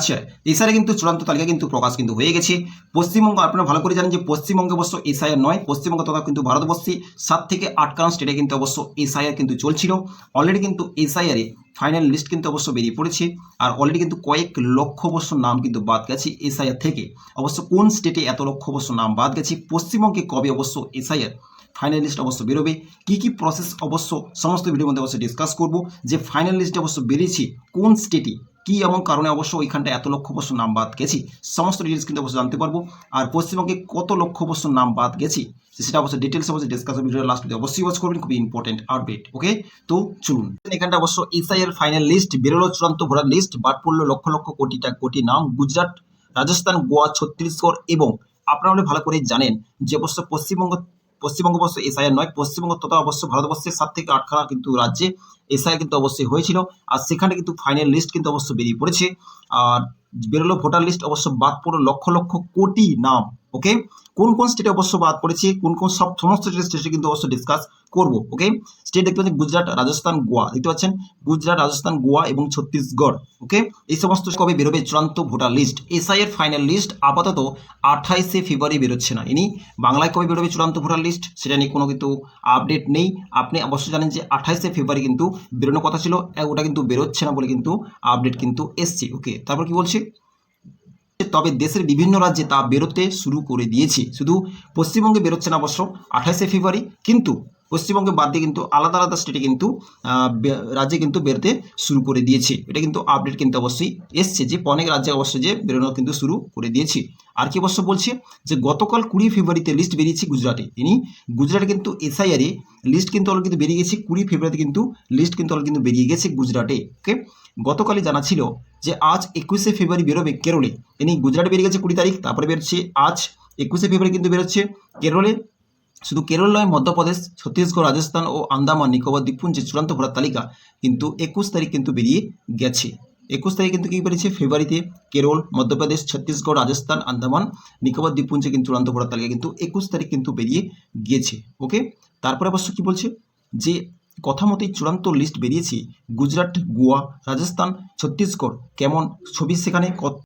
আচ্ছা, এসআইআর কিন্তু চূড়ান্ত তালিকা কিন্তু প্রকাশ কিন্তু হয়ে গেছে। পশ্চিমবঙ্গ আপনারা ভালো করে জানেন যে পশ্চিমবঙ্গে অবশ্য এসআইআর নয়, পশ্চিমবঙ্গ তথা কিন্তু ভারতবর্ষে 7 থেকে 8খানা স্টেটে কিন্তু অবশ্য এসআইআর কিন্তু চলছিল। অলরেডি কিন্তু এসআইআরে ফাইনাল লিস্ট কিন্তু অবশ্য বেরিয়ে পড়েছে, আর অলরেডি কিন্তু কয়েক লক্ষ অবশ্য নাম কিন্তু বাদ গেছে এসআইআর থেকে। অবশ্য কোন স্টেটে এত লক্ষ অবশ্য নাম বাদ গেছে, পশ্চিমবঙ্গে কবে অবশ্য এসআইআর ফাইনাল লিস্ট অবশ্য বেরোবে, কী প্রসেস অবশ্য সমস্ত ভিডিওর মধ্যে অবশ্যই ডিসকাস করব। যে ফাইনাল লিস্টে অবশ্য বেরিয়েছে কোন স্টেটে, কী এমন কারণে অবশ্য ওইখানটা এত লক্ষ অবশ্য নাম বাদ গেছে, সমস্ত ডিটেলস কিন্তু অবশ্যই জানতে পারবো। আর পশ্চিমবঙ্গে কত লক্ষ অবশ্য নাম বাদ গেছে সেটা অবশ্যই ডিটেলস অবশ্যই ডিসকাস হবে। ভিডিও লাস্ট অবশ্যই ওয়াচ করবেন, খুবই ইম্পর্টেন্ট আপডেট। ওকে, তো চলুন। এখানটা অবশ্য এসআইআর ফাইনাল লিস্ট বেরোলো, চূড়ান্ত ভোটার লিস্ট, বাদ পড়লো লক্ষ লক্ষ কোটি নাম। গুজরাট, রাজস্থান, গোয়া, ছত্তিশগড় এবং আপনারা ভালো করে জানেন যে অবশ্য পশ্চিমবঙ্গ অবশ্য এসআইআর নয়, পশ্চিমবঙ্গ তথা অবশ্য ভারতবর্ষের 7 থেকে 8খানা কিন্তু রাজ্যে এসআইআর কিন্তু অবশ্যই হয়েছিল। আর সেখানে কিন্তু ফাইনাল লিস্ট কিন্তু অবশ্য বেরিয়ে পড়েছে। আর বেরোলো ভোটার লিস্ট, অবশ্য বাদ পড়লো লক্ষ লক্ষ কোটি নাম। ওকে, কোন কোন স্টেটে অবশ্য বাদ পড়েছে, কোন কোন সমস্ত স্টেটে কিন্তু অবশ্য ডিসকাস করবো। ওকে, স্টেট দেখতে পাচ্ছেন গুজরাট, রাজস্থান, গোয়া, দেখতে পাচ্ছেন গুজরাট, রাজস্থান, গোয়া এবং ছত্তিশগড়। ওকে, এই সমস্ত কবে বেরোবে চূড়ান্ত voter list, SIR final list আপাতত 28শে ফেব্রুয়ারি বেরোচ্ছে না। ইনি বাংলায় কবে বেরোবে চূড়ান্ত ভোটার লিস্ট সেটা নিয়ে কোনো কিন্তু আপডেট নেই। আপনি অবশ্যই জানেন যে 28শে ফেব্রুয়ারি কিন্তু বেরোনোর কথা ছিল, ওটা কিন্তু বেরোচ্ছে না বলে কিন্তু আপডেট কিন্তু এসছে। ওকে, তারপর কি বলছে, তবে দেশের বিভিন্ন রাজ্যে তা বেরোতে শুরু করে দিয়েছে। শুধু পশ্চিমবঙ্গে বেরোচ্ছে না অবশ্য 28শে ফেব্রুয়ারি, কিন্তু পশ্চিমবঙ্গে বাদ দিয়ে কিন্তু আলাদা আলাদা স্টেটে কিন্তু রাজ্যে কিন্তু বেরোতে শুরু করে দিয়েছে। এটা কিন্তু আপডেট কিন্তু অবশ্যই এসছে যে অনেক রাজ্যে অবশ্যই যে বেরোনো কিন্তু শুরু করে দিয়েছে। আর কি অবশ্য বলছে যে গতকাল 20 ফেব্রুয়ারিতে লিস্ট বেরিয়েছে গুজরাটে। গুজরাটে কিন্তু এসআইআরে লিস্ট কিন্তু অলরেডি কিন্তু বেরিয়ে গেছে 20 ফেব্রুয়ারিতে কিন্তু লিস্ট কিন্তু অলরেডি কিন্তু বেরিয়ে গেছে গুজরাটে। ওকে, গতকালই জানা ছিল যে আজ 21শে ফেব্রুয়ারি বেরোবে কেরলে। গুজরাটে বেরিয়ে গেছে 20 তারিখ, তারপরে বেরোচ্ছে আজ 21শে ফেব্রুয়ারি কিন্তু বেরোচ্ছে কেরলে। শুধু কেরল নয়, মধ্যপ্রদেশ, ছত্তিশগড়, রাজস্থান ও আন্দামান নিকোবর দ্বীপপুঞ্জের চূড়ান্ত ভোটার তালিকা কিন্তু 21 তারিখ কিন্তু বেরিয়ে গেছে। 21 তারিখ কিন্তু কি বেরিয়েছে ফেব্রুয়ারিতে কেরল, মধ্যপ্রদেশ, ছত্তিশগড়, রাজস্থান, আন্দামান নিকোবর দ্বীপপুঞ্জে কিন্তু চূড়ান্ত ভোটার তালিকা কিন্তু 21 তারিখ কিন্তু বেরিয়ে গিয়েছে। ওকে, তারপরে অবশ্য কি বলছে যে কথা মতোই চূড়ান্ত লিস্ট বেরিয়েছে। গুজরাট, গোয়া, রাজস্থান, ছত্তিশগড় কেমন ছবি সেখানে